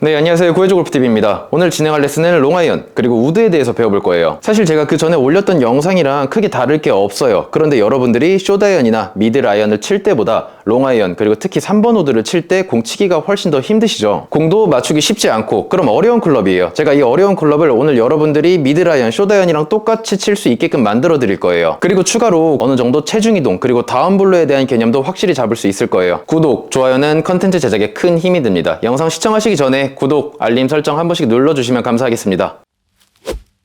네, 안녕하세요. 구해줘 골프TV입니다. 오늘 진행할 레슨은 롱아이언 그리고 우드에 대해서 배워볼 거예요. 사실 제가 그 전에 올렸던 영상이랑 크게 다를 게 없어요. 그런데 여러분들이 숏아이언이나 미들아이언을 칠 때보다 롱아이언 그리고 특히 3번 우드를 칠 때 공 치기가 훨씬 더 힘드시죠. 공도 맞추기 쉽지 않고 그럼 어려운 클럽이에요. 제가 이 어려운 클럽을 오늘 여러분들이 미들아이언, 숏아이언이랑 똑같이 칠 수 있게끔 만들어 드릴 거예요. 그리고 추가로 어느 정도 체중 이동 그리고 다운블로에 대한 개념도 확실히 잡을 수 있을 거예요. 구독, 좋아요는 컨텐츠 제작에 큰 힘이 됩니다. 영상 시청하시기 전에 구독, 알림 설정 한 번씩 눌러주시면 감사하겠습니다.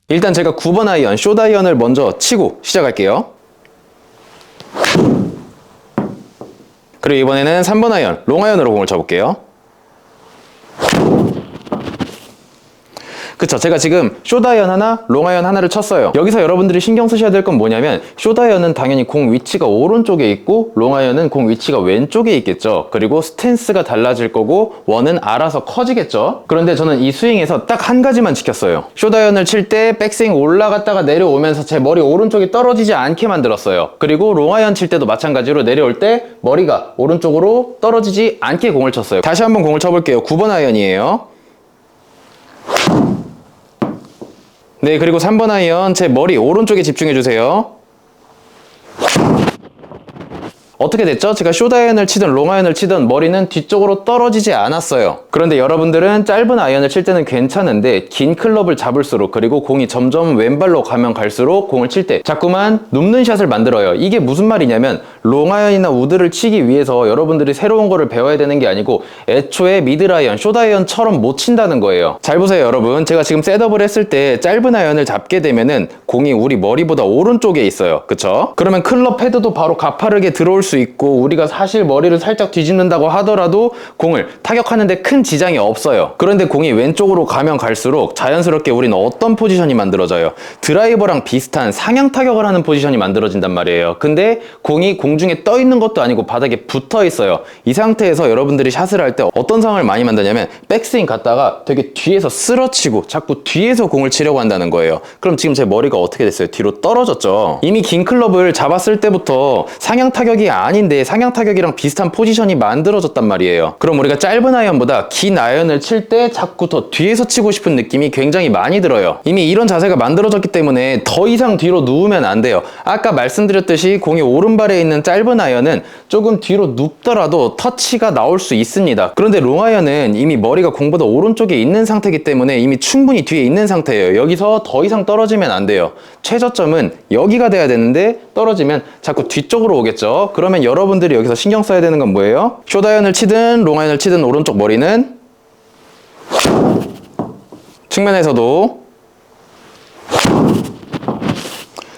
일단 제가 9번 아이언, 숏아이언을 먼저 치고 시작할게요. 그리고 이번에는 3번 아이언, 롱아이언으로 공을 쳐볼게요. 그쵸, 제가 지금 숏아이언 하나, 롱아이언 하나를 쳤어요. 여기서 여러분들이 신경 쓰셔야 될 건 뭐냐면 숏아이언은 당연히 공 위치가 오른쪽에 있고 롱아이언은 공 위치가 왼쪽에 있겠죠. 그리고 스탠스가 달라질 거고 원은 알아서 커지겠죠. 그런데 저는 이 스윙에서 딱 한 가지만 지켰어요. 숏아이언을 칠 때 백스윙 올라갔다가 내려오면서 제 머리 오른쪽이 떨어지지 않게 만들었어요. 그리고 롱아이언 칠 때도 마찬가지로 내려올 때 머리가 오른쪽으로 떨어지지 않게 공을 쳤어요. 다시 한번 공을 쳐볼게요. 9번 아이언이에요. 네, 그리고 3번 아이언 제 머리 오른쪽에 집중해주세요. 어떻게 됐죠? 제가 숏아이언을 치든 롱아이언을 치든 머리는 뒤쪽으로 떨어지지 않았어요. 그런데 여러분들은 짧은 아이언을 칠 때는 괜찮은데 긴 클럽을 잡을수록 그리고 공이 점점 왼발로 가면 갈수록 공을 칠 때 자꾸만 눕는 샷을 만들어요. 이게 무슨 말이냐면 롱아이언이나 우드를 치기 위해서 여러분들이 새로운 거를 배워야 되는 게 아니고 애초에 미드아이언, 숏아이언처럼 못 친다는 거예요. 잘 보세요 여러분. 제가 지금 셋업을 했을 때 짧은 아이언을 잡게 되면은 공이 우리 머리보다 오른쪽에 있어요. 그쵸? 그러면 클럽 헤드도 바로 가파르게 들어올 수 있고 우리가 사실 머리를 살짝 뒤집는다고 하더라도 공을 타격하는데 큰 지장이 없어요. 그런데 공이 왼쪽으로 가면 갈수록 자연스럽게 우리는 어떤 포지션이 만들어져요? 드라이버랑 비슷한 상향 타격을 하는 포지션이 만들어진단 말이에요. 근데 공이 공중에 떠 있는 것도 아니고 바닥에 붙어 있어요. 이 상태에서 여러분들이 샷을 할 때 어떤 상황을 많이 만드냐면 백스윙 갔다가 되게 뒤에서 쓰러치고 자꾸 뒤에서 공을 치려고 한다는 거예요. 그럼 지금 제 머리가 어떻게 됐어요? 뒤로 떨어졌죠. 이미 긴 클럽을 잡았을 때부터 상향 타격이 아닌데 상향 타격이랑 비슷한 포지션이 만들어졌단 말이에요. 그럼 우리가 짧은 아이언보다 긴 아이언을 칠 때 자꾸 더 뒤에서 치고 싶은 느낌이 굉장히 많이 들어요. 이미 이런 자세가 만들어졌기 때문에 더 이상 뒤로 누우면 안 돼요. 아까 말씀드렸듯이 공이 오른발에 있는 짧은 아이언은 조금 뒤로 눕더라도 터치가 나올 수 있습니다. 그런데 롱아이언은 이미 머리가 공보다 오른쪽에 있는 상태이기 때문에 이미 충분히 뒤에 있는 상태예요. 여기서 더 이상 떨어지면 안 돼요. 최저점은 여기가 돼야 되는데 떨어지면 자꾸 뒤쪽으로 오겠죠. 그러면 여러분들이 여기서 신경 써야 되는 건 뭐예요? 숏아이언을 치든 롱아이언을 치든 오른쪽 머리는 측면에서도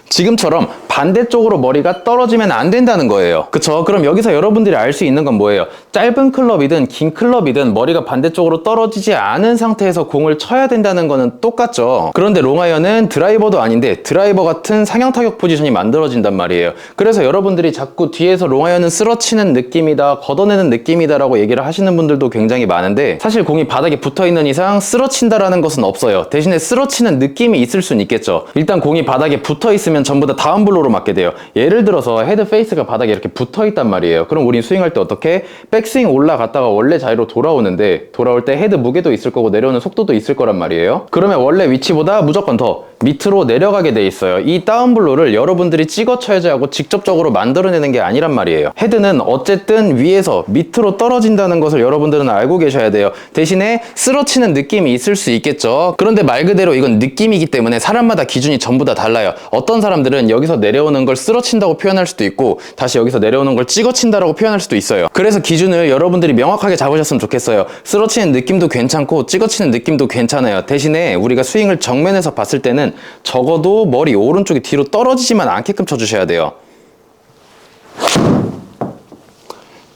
지금처럼 반대쪽으로 머리가 떨어지면 안 된다는 거예요. 그쵸? 그럼 여기서 여러분들이 알 수 있는 건 뭐예요? 짧은 클럽이든 긴 클럽이든 머리가 반대쪽으로 떨어지지 않은 상태에서 공을 쳐야 된다는 거는 똑같죠. 그런데 롱아이언은 드라이버도 아닌데 드라이버 같은 상향 타격 포지션이 만들어진단 말이에요. 그래서 여러분들이 자꾸 뒤에서 롱아이언은 쓰러치는 느낌이다, 걷어내는 느낌이다 라고 얘기를 하시는 분들도 굉장히 많은데 사실 공이 바닥에 붙어있는 이상 쓰러친다라는 것은 없어요. 대신에 쓰러치는 느낌이 있을 수는 있겠죠. 일단 공이 바닥에 붙어있으면 전부 다 다운블로로 맞게 돼요. 예를 들어서 헤드 페이스가 바닥에 이렇게 붙어 있단 말이에요. 그럼 우린 스윙할 때 어떻게? 백스윙 올라갔다가 원래 자리로 돌아오는데 돌아올 때 헤드 무게도 있을 거고 내려오는 속도도 있을 거란 말이에요. 그러면 원래 위치보다 무조건 더 밑으로 내려가게 돼 있어요. 이 다운블로를 여러분들이 찍어 쳐야지 하고 직접적으로 만들어내는 게 아니란 말이에요. 헤드는 어쨌든 위에서 밑으로 떨어진다는 것을 여러분들은 알고 계셔야 돼요. 대신에 쓰러치는 느낌이 있을 수 있겠죠. 그런데 말 그대로 이건 느낌이기 때문에 사람마다 기준이 전부 다 달라요. 어떤 사람들은 여기서 내려오는 걸 쓰러친다고 표현할 수도 있고 다시 여기서 내려오는 걸 찍어 친다라고 표현할 수도 있어요. 그래서 기준을 여러분들이 명확하게 잡으셨으면 좋겠어요. 쓰러치는 느낌도 괜찮고 찍어 치는 느낌도 괜찮아요. 대신에 우리가 스윙을 정면에서 봤을 때는 적어도 머리 오른쪽이 뒤로 떨어지지만 않게끔 쳐주셔야 돼요.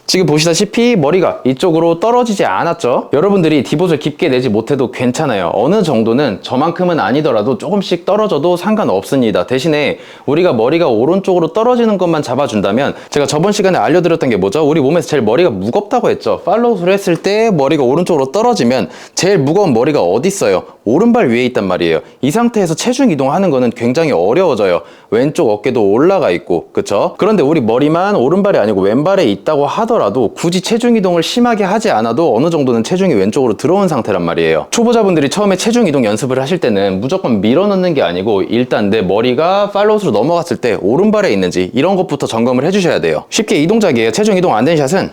지금 보시다시피 머리가 이쪽으로 떨어지지 않았죠? 여러분들이 디봇을 깊게 내지 못해도 괜찮아요. 어느 정도는 저만큼은 아니더라도 조금씩 떨어져도 상관없습니다. 대신에 우리가 머리가 오른쪽으로 떨어지는 것만 잡아준다면 제가 저번 시간에 알려드렸던 게 뭐죠? 우리 몸에서 제일 머리가 무겁다고 했죠. 팔로우를 했을 때 머리가 오른쪽으로 떨어지면 제일 무거운 머리가 어디 있어요? 오른발 위에 있단 말이에요. 이 상태에서 체중 이동하는 거는 굉장히 어려워져요. 왼쪽 어깨도 올라가 있고, 그쵸? 그런데 우리 머리만 오른발이 아니고 왼발에 있다고 하더라도 하더라도 굳이 체중 이동을 심하게 하지 않아도 어느 정도는 체중이 왼쪽으로 들어온 상태란 말이에요. 초보자분들이 처음에 체중 이동 연습을 하실 때는 무조건 밀어넣는 게 아니고 일단 내 머리가 팔로우스로 넘어갔을 때 오른발에 있는지 이런 것부터 점검을 해주셔야 돼요. 쉽게 이 동작이에요. 체중 이동 안 된 샷은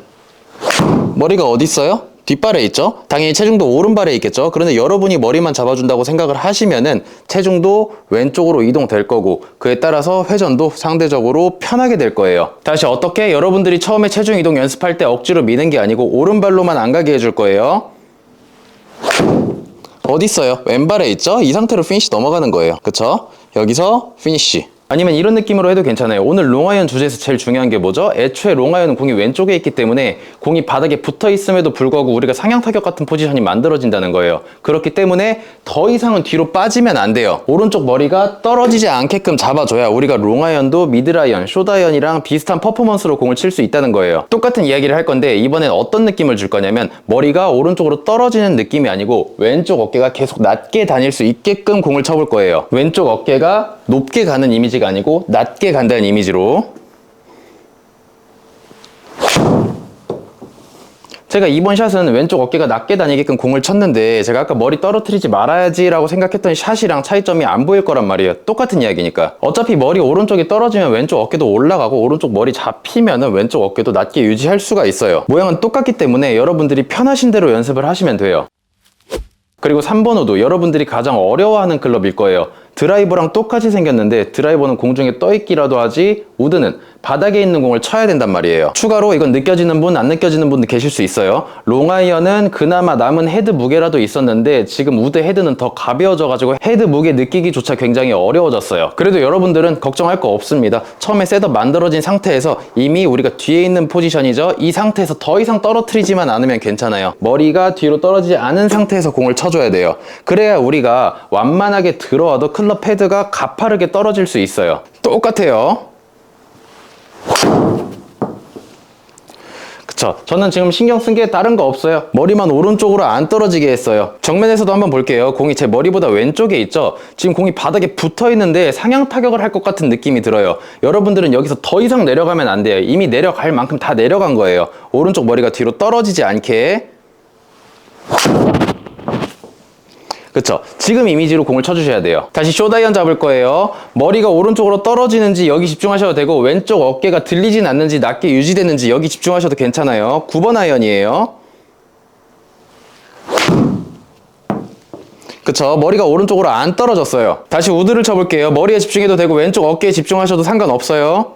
머리가 어디 있어요? 뒷발에 있죠? 당연히 체중도 오른발에 있겠죠? 그런데 여러분이 머리만 잡아준다고 생각을 하시면은 체중도 왼쪽으로 이동될 거고 그에 따라서 회전도 상대적으로 편하게 될 거예요. 다시 어떻게? 여러분들이 처음에 체중 이동 연습할 때 억지로 미는 게 아니고 오른발로만 안 가게 해줄 거예요. 어디 있어요? 왼발에 있죠? 이 상태로 피니시 넘어가는 거예요. 그쵸? 여기서 피니시. 아니면 이런 느낌으로 해도 괜찮아요. 오늘 롱아이언 주제에서 제일 중요한 게 뭐죠? 애초에 롱아이언은 공이 왼쪽에 있기 때문에 공이 바닥에 붙어 있음에도 불구하고 우리가 상향 타격 같은 포지션이 만들어진다는 거예요. 그렇기 때문에 더 이상은 뒤로 빠지면 안 돼요. 오른쪽 머리가 떨어지지 않게끔 잡아줘야 우리가 롱아이언도 미드라이언, 숏아이언이랑 비슷한 퍼포먼스로 공을 칠 수 있다는 거예요. 똑같은 이야기를 할 건데 이번엔 어떤 느낌을 줄 거냐면 머리가 오른쪽으로 떨어지는 느낌이 아니고 왼쪽 어깨가 계속 낮게 다닐 수 있게끔 공을 쳐볼 거예요. 왼쪽 어깨가 높게 가는 이미지가 아니고 낮게 간다는 이미지로. 제가 이번 샷은 왼쪽 어깨가 낮게 다니게끔 공을 쳤는데 제가 아까 머리 떨어뜨리지 말아야지 라고 생각했던 샷이랑 차이점이 안 보일 거란 말이에요. 똑같은 이야기니까. 어차피 머리 오른쪽이 떨어지면 왼쪽 어깨도 올라가고 오른쪽 머리 잡히면 왼쪽 어깨도 낮게 유지할 수가 있어요. 모양은 똑같기 때문에 여러분들이 편하신 대로 연습을 하시면 돼요. 그리고 3번 우드, 여러분들이 가장 어려워하는 클럽일 거예요. 드라이버랑 똑같이 생겼는데 드라이버는 공중에 떠있기라도 하지 우드는 바닥에 있는 공을 쳐야 된단 말이에요. 추가로 이건 느껴지는 분, 안 느껴지는 분도 계실 수 있어요. 롱아이언은 그나마 남은 헤드 무게라도 있었는데 지금 우드 헤드는 더 가벼워져가지고 헤드 무게 느끼기조차 굉장히 어려워졌어요. 그래도 여러분들은 걱정할 거 없습니다. 처음에 셋업 만들어진 상태에서 이미 우리가 뒤에 있는 포지션이죠. 이 상태에서 더 이상 떨어뜨리지만 않으면 괜찮아요. 머리가 뒤로 떨어지지 않은 상태에서 공을 쳐줘야 돼요. 그래야 우리가 완만하게 들어와도 클럽 헤드가 가파르게 떨어질 수 있어요. 똑같아요. 그쵸? 저는 지금 신경 쓴 게 다른 거 없어요. 머리만 오른쪽으로 안 떨어지게 했어요. 정면에서도 한번 볼게요. 공이 제 머리보다 왼쪽에 있죠? 지금 공이 바닥에 붙어 있는데 상향 타격을 할 것 같은 느낌이 들어요. 여러분들은 여기서 더 이상 내려가면 안 돼요. 이미 내려갈 만큼 다 내려간 거예요. 오른쪽 머리가 뒤로 떨어지지 않게. 그쵸? 지금 이미지로 공을 쳐주셔야 돼요. 다시 숏아이언 잡을 거예요. 머리가 오른쪽으로 떨어지는지 여기 집중하셔도 되고 왼쪽 어깨가 들리진 않는지 낮게 유지되는지 여기 집중하셔도 괜찮아요. 9번 아이언이에요. 그쵸? 머리가 오른쪽으로 안 떨어졌어요. 다시 우드를 쳐볼게요. 머리에 집중해도 되고 왼쪽 어깨에 집중하셔도 상관없어요.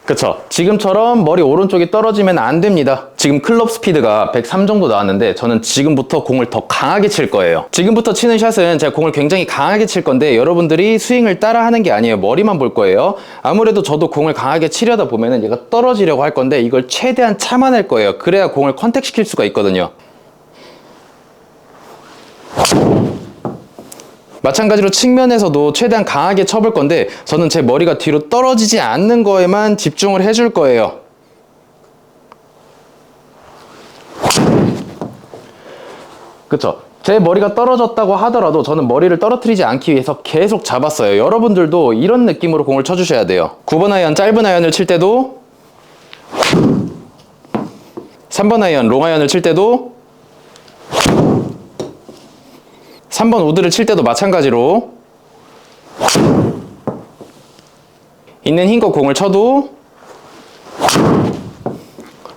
그쵸? 지금처럼 머리 오른쪽이 떨어지면 안 됩니다. 지금 클럽 스피드가 103 정도 나왔는데 저는 지금부터 공을 더 강하게 칠 거예요. 지금부터 치는 샷은 제가 공을 굉장히 강하게 칠 건데 여러분들이 스윙을 따라 하는 게 아니에요. 머리만 볼 거예요. 아무래도 저도 공을 강하게 치려다 보면은 얘가 떨어지려고 할 건데 이걸 최대한 참아낼 거예요. 그래야 공을 컨택시킬 수가 있거든요. 마찬가지로 측면에서도 최대한 강하게 쳐볼 건데 저는 제 머리가 뒤로 떨어지지 않는 거에만 집중을 해줄 거예요. 그쵸? 제 머리가 떨어졌다고 하더라도 저는 머리를 떨어뜨리지 않기 위해서 계속 잡았어요. 여러분들도 이런 느낌으로 공을 쳐주셔야 돼요. 9번 아이언, 짧은 아이언을 칠 때도 3번 아이언, 롱 아이언을 칠 때도 3번 우드를 칠 때도 마찬가지로 있는 힘껏 공을 쳐도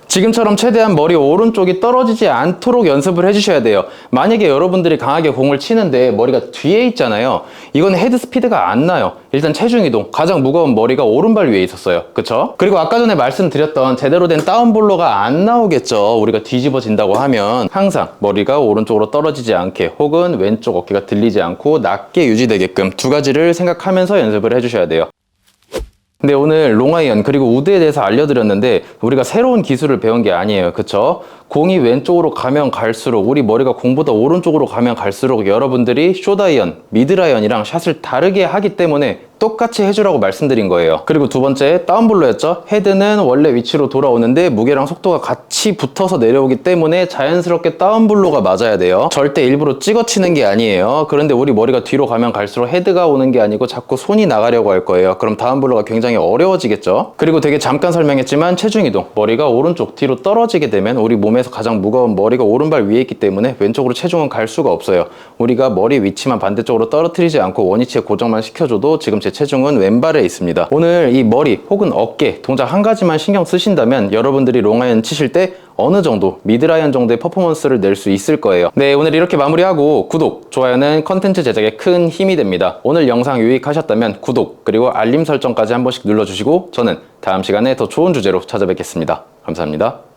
지금처럼 최대한 머리 오른쪽이 떨어지지 않도록 연습을 해주셔야 돼요. 만약에 여러분들이 강하게 공을 치는데 머리가 뒤에 있잖아요. 이건 헤드 스피드가 안 나요. 일단 체중 이동, 가장 무거운 머리가 오른발 위에 있었어요. 그쵸? 그리고 아까 전에 말씀드렸던 제대로 된 다운볼러가 안 나오겠죠. 우리가 뒤집어진다고 하면 항상 머리가 오른쪽으로 떨어지지 않게 혹은 왼쪽 어깨가 들리지 않고 낮게 유지되게끔 두 가지를 생각하면서 연습을 해주셔야 돼요. 근데 오늘 롱아이언 그리고 우드에 대해서 알려드렸는데 우리가 새로운 기술을 배운 게 아니에요. 그쵸? 공이 왼쪽으로 가면 갈수록 우리 머리가 공보다 오른쪽으로 가면 갈수록 여러분들이 숏아이언, 미드아이언이랑 샷을 다르게 하기 때문에 똑같이 해주라고 말씀드린 거예요. 그리고 두 번째, 다운블로였죠. 헤드는 원래 위치로 돌아오는데 무게랑 속도가 같이 붙어서 내려오기 때문에 자연스럽게 다운블로가 맞아야 돼요. 절대 일부러 찍어 치는 게 아니에요. 그런데 우리 머리가 뒤로 가면 갈수록 헤드가 오는 게 아니고 자꾸 손이 나가려고 할 거예요. 그럼 다운블로가 굉장히 어려워지겠죠. 그리고 되게 잠깐 설명했지만 체중 이동, 머리가 오른쪽 뒤로 떨어지게 되면 우리 몸에서 가장 무거운 머리가 오른발 위에 있기 때문에 왼쪽으로 체중은 갈 수가 없어요. 우리가 머리 위치만 반대쪽으로 떨어뜨리지 않고 원위치에 고정만 시켜줘도 지금 제 체중은 왼발에 있습니다. 오늘 이 머리 혹은 어깨 동작 한 가지만 신경 쓰신다면 여러분들이 롱아이언 치실 때 어느 정도 미드아이언 정도의 퍼포먼스를 낼 수 있을 거예요. 네, 오늘 이렇게 마무리하고 구독, 좋아요는 컨텐츠 제작에 큰 힘이 됩니다. 오늘 영상 유익하셨다면 구독 그리고 알림 설정까지 한 번씩 눌러주시고 저는 다음 시간에 더 좋은 주제로 찾아뵙겠습니다. 감사합니다.